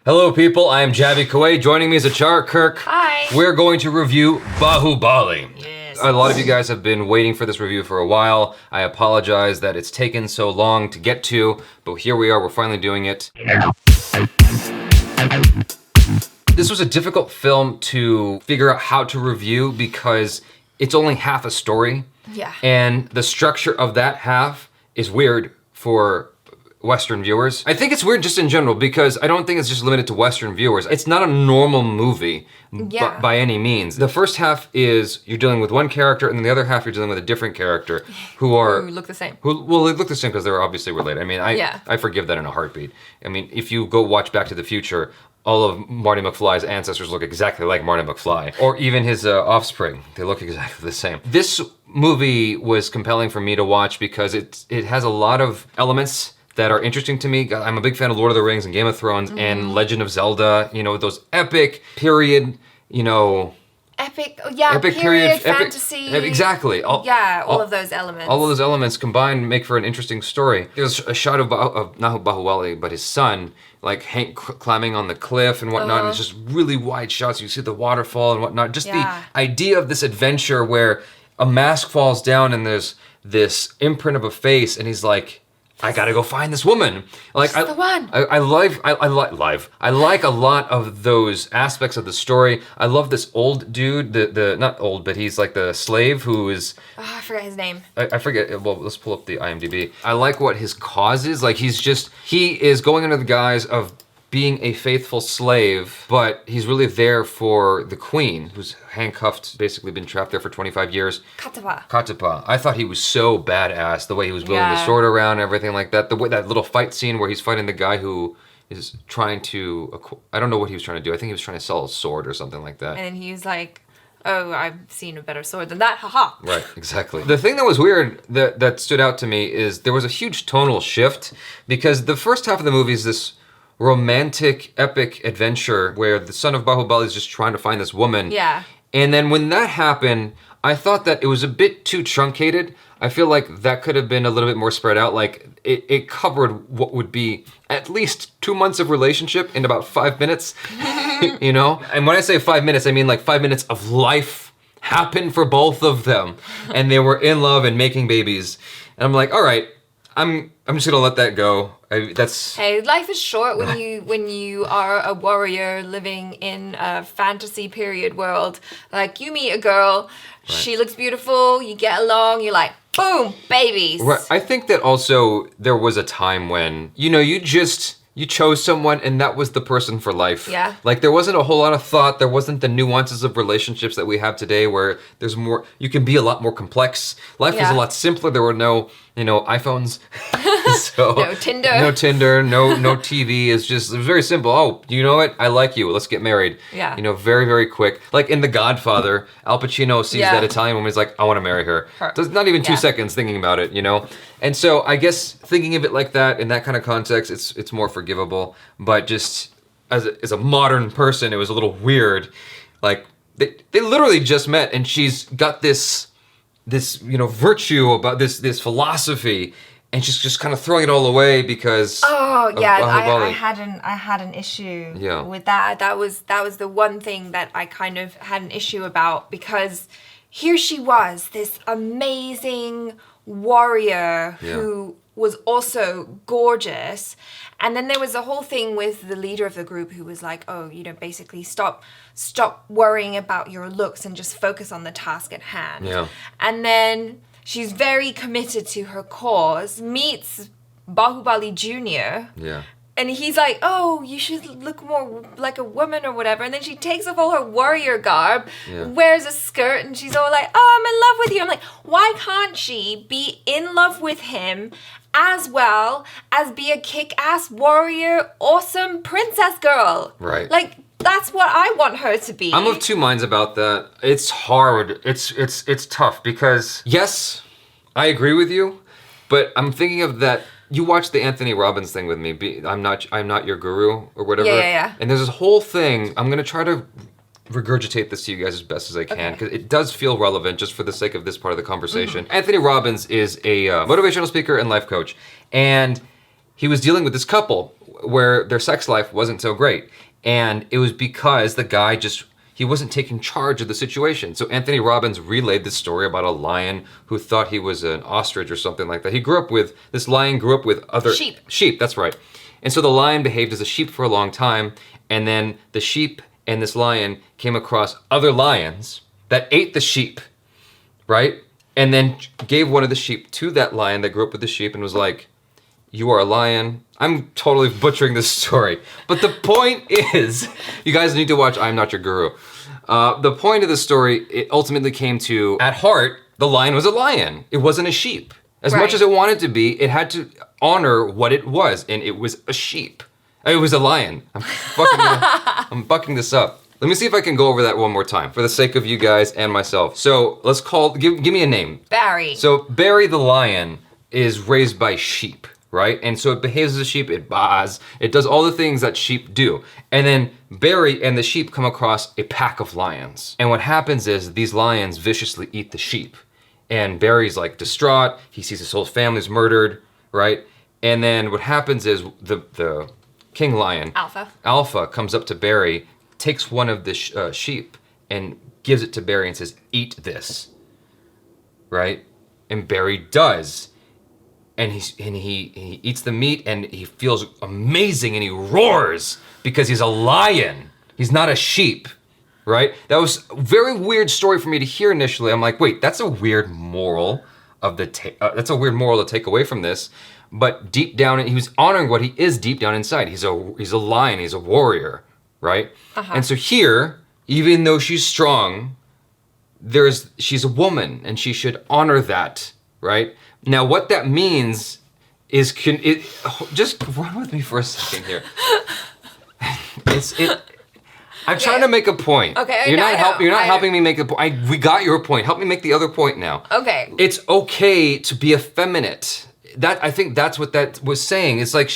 Hello people, I am Jaby KOAY. Joining me is Achara KIRK. Hi. We're going to review Bahubali. Yes. A lot of you guys have been waiting for this review for a while. I apologize that it's taken so long to get to, but here we are, we're finally doing it. This was a difficult film to figure out how to review because it's only half a story. Yeah. And the structure of that half is weird for Western viewers. I think it's weird just in general because I don't think it's just limited to Western viewers. It's not a normal movie by any means. The first half is you're dealing with one character and then the other half you're dealing with a different character who look the same. Well, they look the same because they're obviously related. I mean, I forgive that in a heartbeat. I mean, if you go watch Back to the Future, all of Marty McFly's ancestors look exactly like Marty McFly. Or even his offspring, they look exactly the same. This movie was compelling for me to watch because it has a lot of elements that are interesting to me. I'm a big fan of Lord of the Rings and Game of Thrones and Legend of Zelda, you know, those epic period, you know. Epic period fantasy. Exactly. All of those elements. All of those elements combined make for an interesting story. There's a shot of not Bahubali, but his son, like climbing on the cliff and whatnot, and it's just really wide shots. You see the waterfall and whatnot. Just the idea of this adventure where a mask falls down and there's this imprint of a face and he's like, I gotta go find this woman. Like the one. I like a lot of those aspects of the story. I love this old dude, the not old, but he's like the slave who is. Oh, I forget his name. I forget. Well, let's pull up the IMDb. I like what his cause is. Like he is going under the guise of being a faithful slave, but he's really there for the queen, who's handcuffed, basically been trapped there for 25 years. Katapa. I thought he was so badass, the way he was wielding the sword around and everything like that. The way that little fight scene where he's fighting the guy who is trying to, I don't know what he was trying to do. I think he was trying to sell a sword or something like that. And he was like, oh, I've seen a better sword than that, haha. Right, exactly. The thing that was weird that stood out to me is there was a huge tonal shift because the first half of the movie is this romantic, epic adventure where the son of Bahubali is just trying to find this woman. Yeah. And then when that happened, I thought that it was a bit too truncated. I feel like that could have been a little bit more spread out. Like it covered what would be at least 2 months of relationship in about 5 minutes, you know? And when I say 5 minutes, I mean like 5 minutes of life happened for both of them. And they were in love and making babies. And I'm like, all right, I'm just gonna let that go. Hey, life is short when you are a warrior living in a fantasy period world. Like you meet a girl, she looks beautiful, you get along, you're like, boom, babies. Right. I think that also there was a time when, you know, you chose someone and that was the person for life. Yeah. Like there wasn't a whole lot of thought. There wasn't the nuances of relationships that we have today where there's more, you can be a lot more complex. Life was a lot simpler. There were no, you know, iPhones. So, no Tinder. No Tinder, no TV. It was very simple. Oh, you know what? I like you. Let's get married. Yeah. You know, very, very quick. Like in The Godfather, Al Pacino sees that Italian woman. He's like, I want to marry her. There's not even 2 seconds thinking about it, you know? And so I guess thinking of it like that, in that kind of context, it's more forgivable. But just as a modern person, it was a little weird. Like they literally just met and she's got this you know, virtue about this philosophy. And she's just kind of throwing it all away because I had an issue with that. That was the one thing that I kind of had an issue about because here she was, this amazing warrior who was also gorgeous. And then there was a whole thing with the leader of the group who was like, oh, you know, basically stop worrying about your looks and just focus on the task at hand. Yeah. And then she's very committed to her cause, meets Bahubali Jr. Yeah. And he's like, oh, you should look more like a woman or whatever. And then she takes off all her warrior garb, wears a skirt, and she's all like, oh, I'm in love with you. I'm like, why can't she be in love with him as well as be a kick-ass warrior, awesome princess girl? Right. Like, that's what I want her to be. I'm of two minds about that. It's hard. It's tough because, yes, I agree with you, but I'm thinking of that. You watched the Anthony Robbins thing with me. I'm not your guru or whatever. Yeah. And there's this whole thing. I'm gonna try to regurgitate this to you guys as best as I can because it does feel relevant just for the sake of this part of the conversation. Anthony Robbins is a motivational speaker and life coach, and he was dealing with this couple where their sex life wasn't so great. And it was because the guy he wasn't taking charge of the situation. So Anthony Robbins relayed this story about a lion who thought he was an ostrich or something like that. This lion grew up with other... Sheep, that's right. And so the lion behaved as a sheep for a long time, and then the sheep and this lion came across other lions that ate the sheep, right? And then gave one of the sheep to that lion that grew up with the sheep and was like, you are a lion. I'm totally butchering this story. But the point is, you guys need to watch I'm Not Your Guru. The point of the story, it ultimately came to, at heart, the lion was a lion. It wasn't a sheep. As much as it wanted to be, it had to honor what it was, and it was a sheep. It was a lion. I'm bucking this up. Let me see if I can go over that one more time for the sake of you guys and myself. So let's give me a name. Barry. So Barry the lion is raised by sheep, right? And so it behaves as a sheep, it baas, it does all the things that sheep do. And then Barry and the sheep come across a pack of lions. And what happens is these lions viciously eat the sheep. And Barry's like distraught, he sees his whole family's murdered, right? And then what happens is the king lion, Alpha comes up to Barry, takes one of the sheep and gives it to Barry and says, eat this, right? And Barry does. And he eats the meat and he feels amazing and he roars because he's a lion. He's not a sheep, right? That was a very weird story for me to hear initially. I'm like, wait, that's a weird moral that's a weird moral to take away from this. But deep down, he was honoring what he is deep down inside. He's a lion, he's a warrior, right? And so here, even though she's strong, she's a woman and she should honor that, right? Now, what that means is, just run with me for a second here. I'm trying to make a point. Okay, you're not helping me make the point. We got your point. Help me make the other point now. Okay. It's okay to be effeminate. I think that's what that was saying. It's like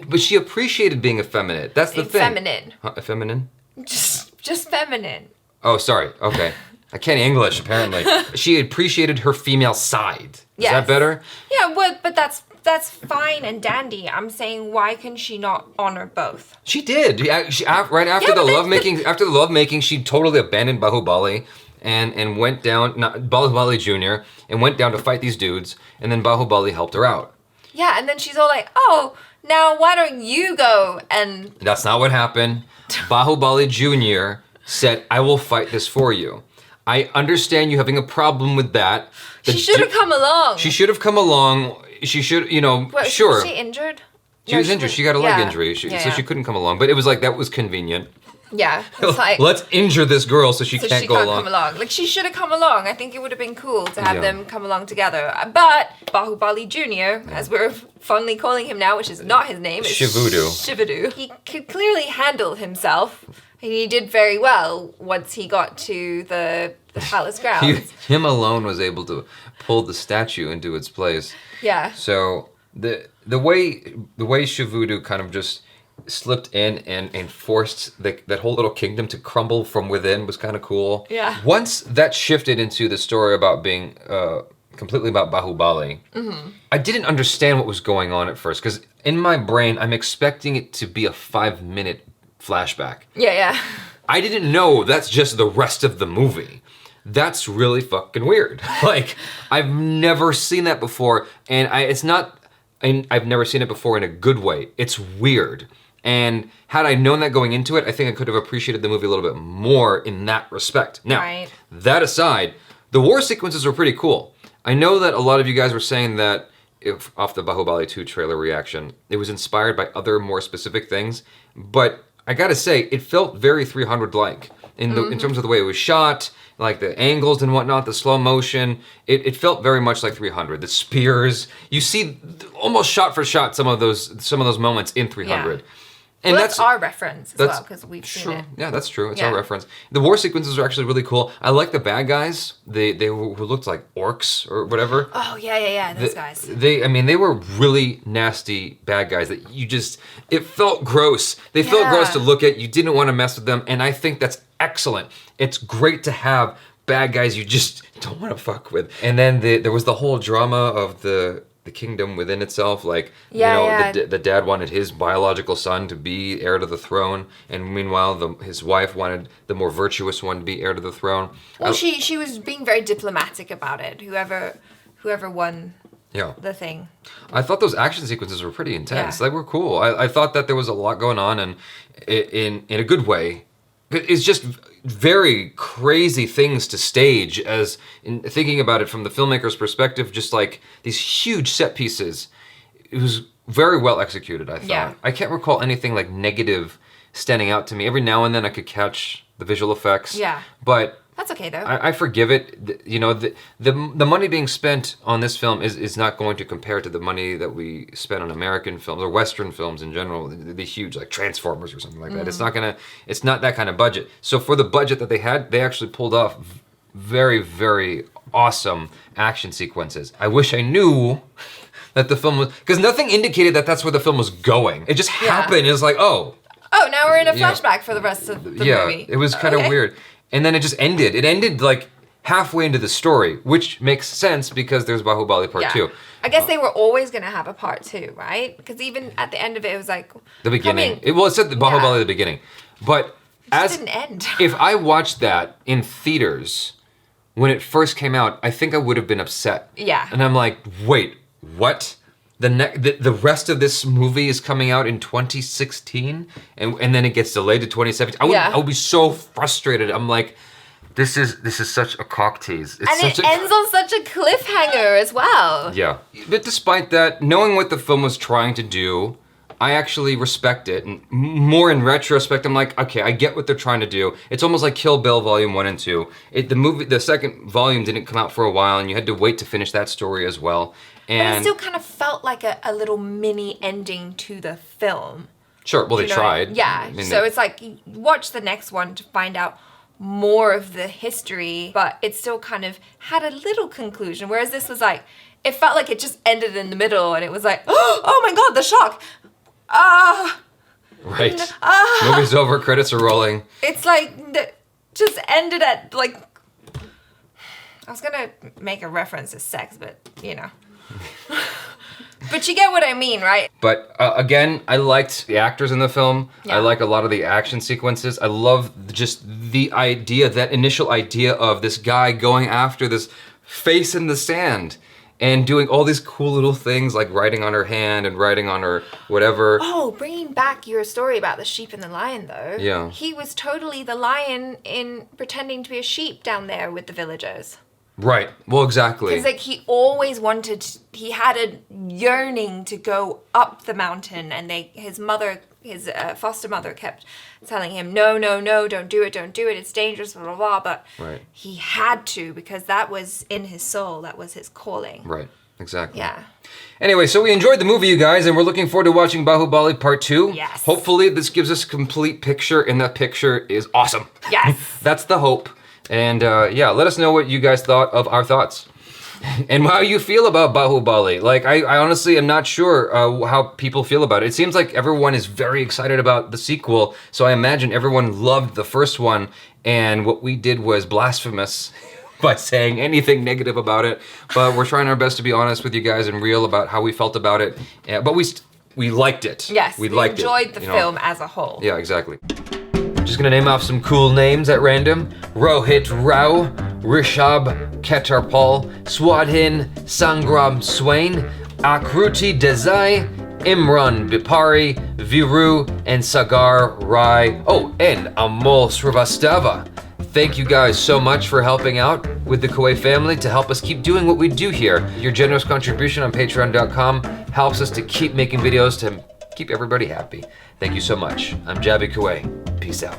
but she appreciated being effeminate. That's the thing. Feminine. Feminine? Just feminine. Oh, sorry. Okay. I can't English, apparently. She appreciated her female side. Is that better? Yeah, but that's fine and dandy. I'm saying, why can she not honor both? She did. Right after the lovemaking, she totally abandoned Bahubali and went down, Bahubali Jr., and went down to fight these dudes, and then Bahubali helped her out. Yeah, and then she's all like, oh, now why don't you go and... That's not what happened. Bahubali Jr. said, I will fight this for you. I understand you having a problem with that. She should have come along. She should have come along. She should, sure. Was she injured? She was injured. She got a leg injury, so she couldn't come along. But it was like, that was convenient. Yeah, it's like... Let's injure this girl so she can't go along. Come along. Like, she should have come along. I think it would have been cool to have them come along together. But Bahubali Jr., as we're fondly calling him now, which is not his name, it's Shivudu. He could clearly handle himself. He did very well once he got to the palace grounds. Him alone was able to pull the statue into its place. Yeah. So the way Shivudu kind of just slipped in and forced that whole little kingdom to crumble from within was kind of cool. Yeah. Once that shifted into the story about being completely about Bahubali, I didn't understand what was going on at first because in my brain I'm expecting it to be a 5-minute flashback. Yeah. I didn't know that's just the rest of the movie. That's really fucking weird. Like, I've never seen that before, and I've never seen it before in a good way. It's weird. And had I known that going into it, I think I could have appreciated the movie a little bit more in that respect. Now, that aside, the war sequences were pretty cool. I know that a lot of you guys were saying that off the Bahubali 2 trailer reaction, it was inspired by other more specific things, but I gotta say, it felt very 300-like in terms of the way it was shot, like the angles and whatnot, the slow motion. It felt very much like 300. The spears, you see almost shot for shot some of those moments in 300. Yeah. And that's our reference as well, because we've seen it. Yeah, that's true. It's our reference. The war sequences are actually really cool. I like the bad guys. They who looked like orcs or whatever. Oh, yeah, those guys. They were really nasty bad guys that it felt gross. They felt gross to look at. You didn't want to mess with them, and I think that's excellent. It's great to have bad guys you just don't want to fuck with. And then there was the whole drama of the the kingdom within itself. Like, Yeah, the dad wanted his biological son to be heir to the throne, and meanwhile, his wife wanted the more virtuous one to be heir to the throne. Well, she was being very diplomatic about it. Whoever won the thing. I thought those action sequences were pretty intense. Yeah. They were cool. I thought that there was a lot going on, and in a good way. It's just very crazy things to stage, as in thinking about it from the filmmaker's perspective, just like these huge set pieces. It was very well executed, I thought. Yeah. I can't recall anything like negative standing out to me. Every now and then I could catch the visual effects. Yeah. But that's okay though. I forgive it. You know, the money being spent on this film is not going to compare to the money that we spent on American films or Western films in general. The huge, like Transformers or something like that. It's not that kind of budget. So for the budget that they had, they actually pulled off very, very awesome action sequences. I wish I knew that the film was, because nothing indicated that that's where the film was going. It just happened. It was like, oh, now we're in a flashback for the rest of the movie. Yeah, it was kind of weird. And then it just ended. It ended like halfway into the story, which makes sense because there's Bahubali Part 2. I guess they were always going to have a Part 2, right? Because even at the end of it, it was like... The beginning. It said the Bahubali at the beginning. But it didn't end. If I watched that in theaters when it first came out, I think I would have been upset. Yeah. And I'm like, wait, what? The rest of this movie is coming out in 2016, and then it gets delayed to 2017. I would be so frustrated. I'm like, this is such a cock tease. And it ends on such a cliffhanger as well. Yeah. But despite that, knowing what the film was trying to do, I actually respect it. And more in retrospect, I'm like, okay, I get what they're trying to do. It's almost like Kill Bill Volume 1 and 2. The second volume didn't come out for a while, and you had to wait to finish that story as well. And but it still kind of felt like a little mini ending to the film. Sure, well, they tried. Yeah, I mean, so it's like, you watch the next one to find out more of the history, but it still kind of had a little conclusion, whereas this was like, it felt like it just ended in the middle, and it was like, oh my god, the shock! Right. Movie's over, credits are rolling. It's like, just ended at, like, I was gonna make a reference to sex, but, you know. But you get what I mean, right? But again, I liked the actors in the film. Yeah. I like a lot of the action sequences. I love just the idea, that initial idea of this guy going after this face in the sand and doing all these cool little things, like writing on her hand and writing on her whatever. Oh, bringing back your story about the sheep and the lion, though. Yeah. He was totally the lion in pretending to be a sheep down there with the villagers. Right. Well, exactly. Because like he always wanted, he had a yearning to go up the mountain, and his foster mother kept telling him, no, don't do it, it's dangerous, blah, blah, blah. But he had to, because that was in his soul, that was his calling. Right. Exactly. Yeah. Anyway, so we enjoyed the movie, you guys, and we're looking forward to watching Bahubali Part 2. Yes. Hopefully this gives us a complete picture, and that picture is awesome. Yes. That's the hope. And let us know what you guys thought of our thoughts. And how you feel about Bahubali. Like, I honestly am not sure how people feel about it. It seems like everyone is very excited about the sequel, so I imagine everyone loved the first one, and what we did was blasphemous by saying anything negative about it. But we're trying our best to be honest with you guys and real about how we felt about it. But we liked it. Yes, we liked enjoyed the film as a whole. Yeah, exactly. Just gonna name off some cool names at random. Rohit Rao, Rishab Ketarpal, Swadhin Sangram Swain, Akruti Desai, Imran Bipari, Viru, and Sagar Rai. Oh, and Amol Srivastava. Thank you guys so much for helping out with the KOAY family to help us keep doing what we do here. Your generous contribution on patreon.com helps us to keep making videos to keep everybody happy. Thank you so much. I'm Jaby KOAY. Peace out.